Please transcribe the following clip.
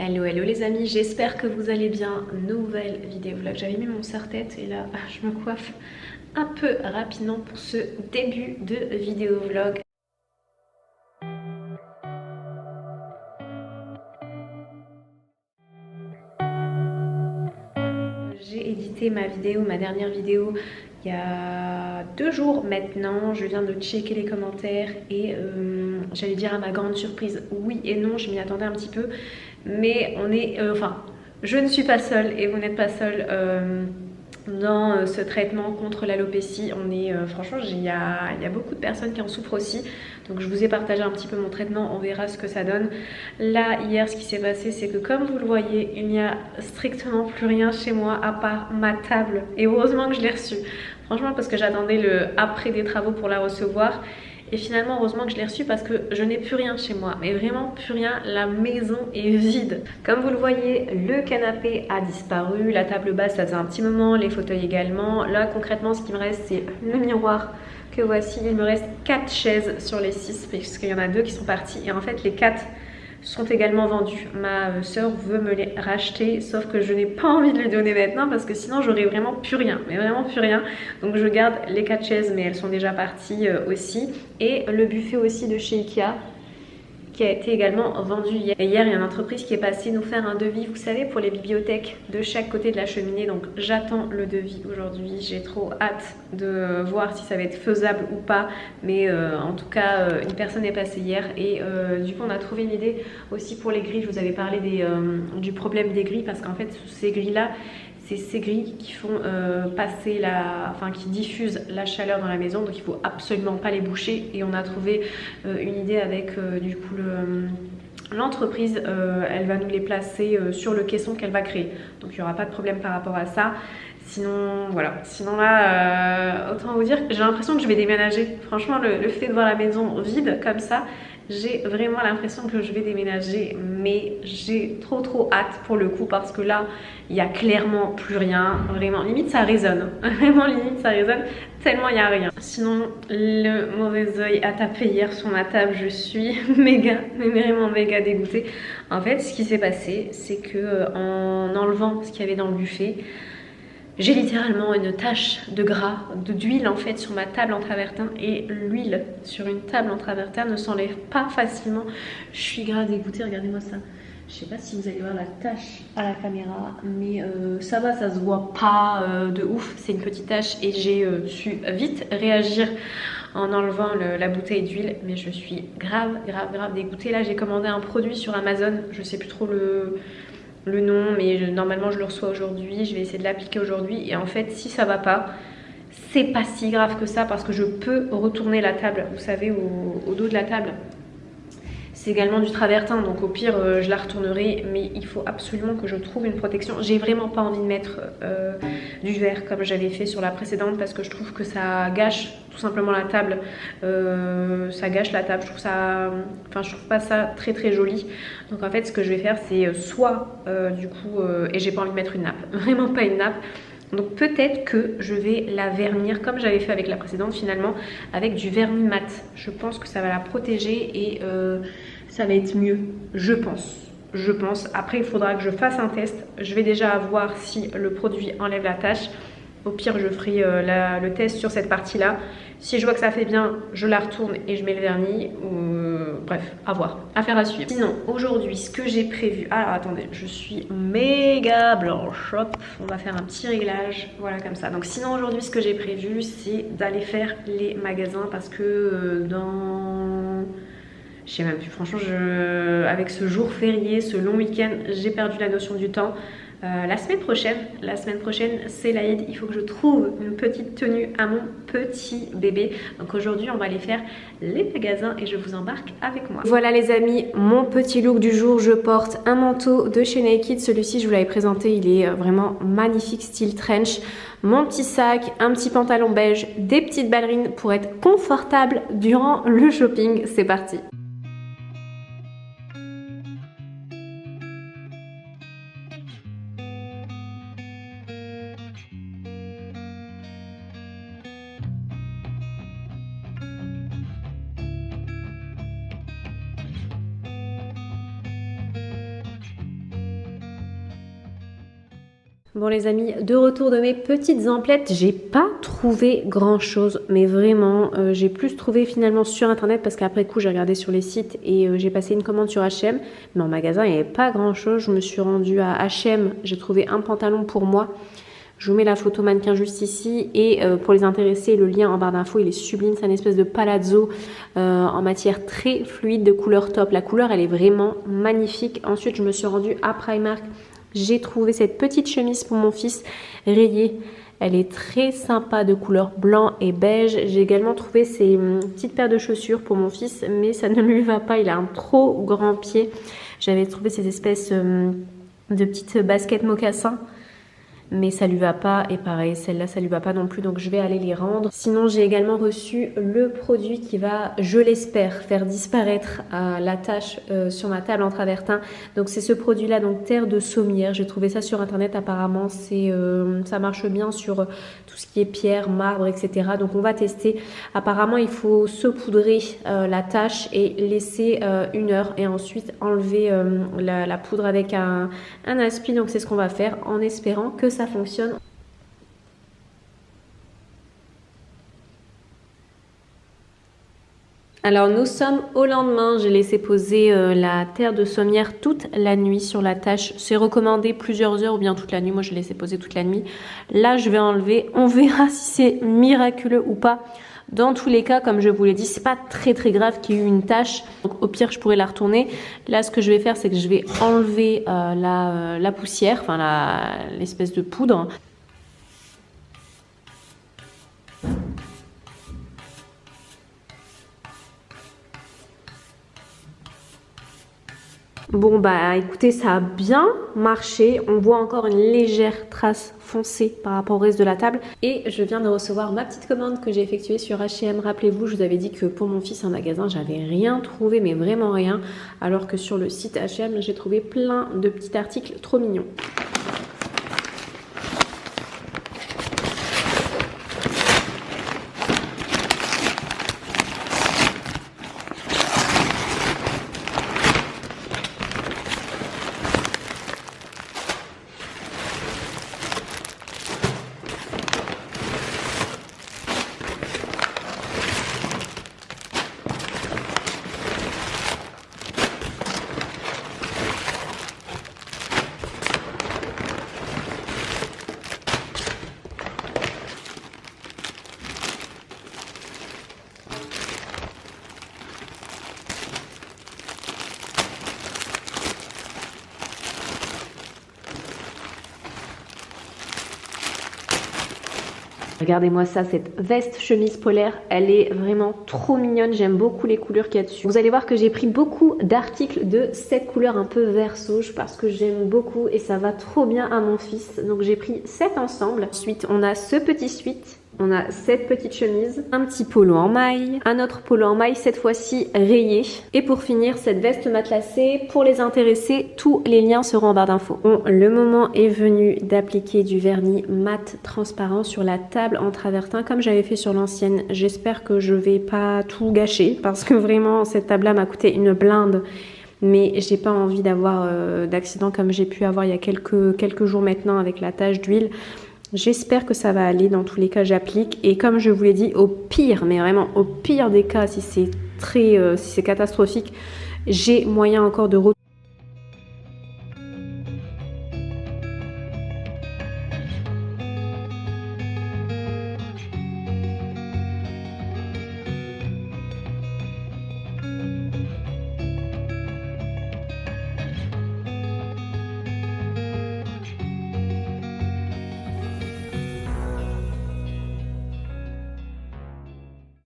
Hello hello les amis, j'espère que vous allez bien. Nouvelle vidéo vlog. J'avais mis mon serre-tête et là je me coiffe un peu rapidement pour ce début de vidéo vlog. J'ai édité ma dernière vidéo il y a 2 jours maintenant. Je viens de checker les commentaires et j'allais dire à ma grande surprise oui et non, je m'y attendais un petit peu. Mais on est, je ne suis pas seule et vous n'êtes pas seule dans ce traitement contre l'alopécie. On est, franchement, il y a beaucoup de personnes qui en souffrent aussi. Donc je vous ai partagé un petit peu mon traitement, on verra ce que ça donne. Là, hier, ce qui s'est passé, c'est que comme vous le voyez, il n'y a strictement plus rien chez moi à part ma table. Et heureusement que je l'ai reçue. Franchement, parce que j'attendais le après des travaux pour la recevoir. Et finalement, heureusement que je l'ai reçue parce que je n'ai plus rien chez moi. Mais vraiment plus rien, la maison est vide. Comme vous le voyez, le canapé a disparu, la table basse, ça faisait un petit moment, les fauteuils également. Là, concrètement, ce qui me reste, c'est le miroir que voici. Il me reste 4 chaises sur les 6, puisqu'il y en a 2 qui sont parties. Et en fait, les 4 sont également vendus. Ma soeur veut me les racheter, sauf que je n'ai pas envie de les donner maintenant parce que sinon j'aurais vraiment plus rien, mais vraiment plus rien. Donc je garde les 4 chaises, mais elles sont déjà parties aussi. Et le buffet aussi de chez Ikea qui a été également vendu hier. Et hier, il y a une entreprise qui est passée nous faire un devis, vous savez, pour les bibliothèques de chaque côté de la cheminée. Donc j'attends le devis aujourd'hui. J'ai trop hâte de voir si ça va être faisable ou pas. Mais en tout cas, une personne est passée hier et du coup, on a trouvé une idée aussi pour les grilles. Je vous avais parlé du problème des grilles parce qu'en fait, ces grilles-là, c'est ces grilles qui font passer qui diffusent la chaleur dans la maison, donc il faut absolument pas les boucher. Et on a trouvé une idée avec du coup l'entreprise, elle va nous les placer sur le caisson qu'elle va créer, donc il n'y aura pas de problème par rapport à ça. Sinon voilà, sinon là autant vous dire que j'ai l'impression que je vais déménager. Franchement, le fait de voir la maison vide comme ça, j'ai vraiment l'impression que je vais déménager, mais j'ai trop hâte pour le coup parce que là il y a clairement plus rien, vraiment limite ça résonne, vraiment limite ça résonne tellement il y a rien. Sinon le mauvais oeil a tapé hier sur ma table, je suis méga, mais vraiment méga dégoûtée. En fait ce qui s'est passé c'est que en enlevant ce qu'il y avait dans le buffet, j'ai littéralement une tache de gras, d'huile en fait sur ma table en travertin, et l'huile sur une table en travertin ne s'enlève pas facilement. Je suis grave dégoûtée, regardez-moi ça. Je sais pas si vous allez voir la tache à la caméra, mais ça va, ça se voit pas de ouf, c'est une petite tache et j'ai su vite réagir en enlevant la bouteille d'huile, mais je suis grave dégoûtée. Là j'ai commandé un produit sur Amazon, je sais plus trop le nom, mais normalement je le reçois aujourd'hui, je vais essayer de l'appliquer aujourd'hui. Et en fait si ça va pas, c'est pas si grave que ça parce que je peux retourner la table, vous savez, au dos de la table c'est également du travertin, donc au pire je la retournerai, mais il faut absolument que je trouve une protection. J'ai vraiment pas envie de mettre du verre comme j'avais fait sur la précédente parce que je trouve que ça gâche tout simplement la table, ça gâche la table, je trouve pas ça très joli. Donc en fait ce que je vais faire c'est soit et j'ai pas envie de mettre une nappe, vraiment pas une nappe. Donc peut-être que je vais la vernir comme j'avais fait avec la précédente finalement, avec du vernis mat. Je pense que ça va la protéger et ça va être mieux, je pense. Après il faudra que je fasse un test. Je vais déjà voir si le produit enlève la tache. Au pire je ferai le test sur cette partie là. Si je vois que ça fait bien, je la retourne et je mets le vernis. Bref, à voir, affaire à suivre. Sinon, aujourd'hui, ce que j'ai prévu... Alors attendez, je suis méga blanche. Hop, on va faire un petit réglage. Voilà, comme ça. Donc sinon, aujourd'hui, ce que j'ai prévu, c'est d'aller faire les magasins parce que je sais même plus, franchement, avec ce jour férié, ce long week-end, j'ai perdu la notion du temps. La semaine prochaine c'est l'Aïd, il faut que je trouve une petite tenue à mon petit bébé. Donc aujourd'hui on va aller faire les magasins et je vous embarque avec moi. Voilà les amis, mon petit look du jour, je porte un manteau de chez Naked. Celui-ci je vous l'avais présenté, il est vraiment magnifique, style trench. Mon petit sac, un petit pantalon beige, des petites ballerines pour être confortable durant le shopping. C'est parti. Bon les amis, de retour de mes petites emplettes, j'ai pas trouvé grand chose, mais vraiment j'ai plus trouvé finalement sur internet parce qu'après coup j'ai regardé sur les sites et j'ai passé une commande sur H&M, mais en magasin il n'y avait pas grand chose. Je me suis rendue à H&M, j'ai trouvé un pantalon pour moi. Je vous mets la photo mannequin juste ici et pour les intéressés, le lien en barre d'infos, il est sublime. C'est une espèce de palazzo en matière très fluide de couleur top. La couleur, elle est vraiment magnifique. Ensuite, je me suis rendue à Primark. J'ai trouvé cette petite chemise pour mon fils rayée. Elle est très sympa de couleur blanc et beige. J'ai également trouvé ces petites paires de chaussures pour mon fils, mais ça ne lui va pas. Il a un trop grand pied. J'avais trouvé ces espèces de petites baskets mocassins, mais ça lui va pas, et pareil celle-là ça lui va pas non plus, donc je vais aller les rendre. Sinon j'ai également reçu le produit qui va, je l'espère, faire disparaître la tache sur ma table en travertin. Donc c'est ce produit là, donc terre de sommière. J'ai trouvé ça sur internet, apparemment c'est ça marche bien sur tout ce qui est pierre, marbre, etc. Donc on va tester. Apparemment il faut saupoudrer la tache et laisser 1 heure et ensuite enlever la poudre avec un aspi. Donc c'est ce qu'on va faire en espérant que ça fonctionne. Alors nous sommes au lendemain, j'ai laissé poser la terre de sommière toute la nuit sur la tâche. C'est recommandé plusieurs heures ou bien toute la nuit, moi je l'ai laissé poser toute la nuit. Là je vais enlever, on verra si c'est miraculeux ou pas. Dans tous les cas, comme je vous l'ai dit, c'est pas très grave qu'il y ait eu une tache. Donc au pire, je pourrais la retourner. Là, ce que je vais faire, c'est que je vais enlever la poussière, enfin l'espèce de poudre. Bon bah écoutez, ça a bien marché. On voit encore une légère trace foncée par rapport au reste de la table. Et je viens de recevoir ma petite commande que j'ai effectuée sur H&M. Rappelez-vous, je vous avais dit que pour mon fils en magasin, j'avais rien trouvé, mais vraiment rien. Alors que sur le site H&M, j'ai trouvé plein de petits articles trop mignons. Regardez-moi ça, cette veste chemise polaire, elle est vraiment trop mignonne. J'aime beaucoup les couleurs qu'il y a dessus. Vous allez voir que j'ai pris beaucoup d'articles de cette couleur un peu vert sauge parce que j'aime beaucoup et ça va trop bien à mon fils. Donc j'ai pris 7 ensemble. Ensuite, on a ce petit sweat. On a cette petite chemise, un petit polo en maille, un autre polo en maille, cette fois-ci rayé. Et pour finir, cette veste matelassée. Pour les intéressés, tous les liens seront en barre d'infos. Bon, le moment est venu d'appliquer du vernis mat transparent sur la table en travertin comme j'avais fait sur l'ancienne. J'espère que je vais pas tout gâcher parce que vraiment cette table-là m'a coûté une blinde. Mais j'ai pas envie d'avoir d'accident comme j'ai pu avoir il y a quelques jours maintenant avec la tache d'huile. J'espère que ça va aller. Dans tous les cas, j'applique. Et comme je vous l'ai dit, au pire, mais vraiment au pire des cas, si c'est catastrophique, j'ai moyen encore de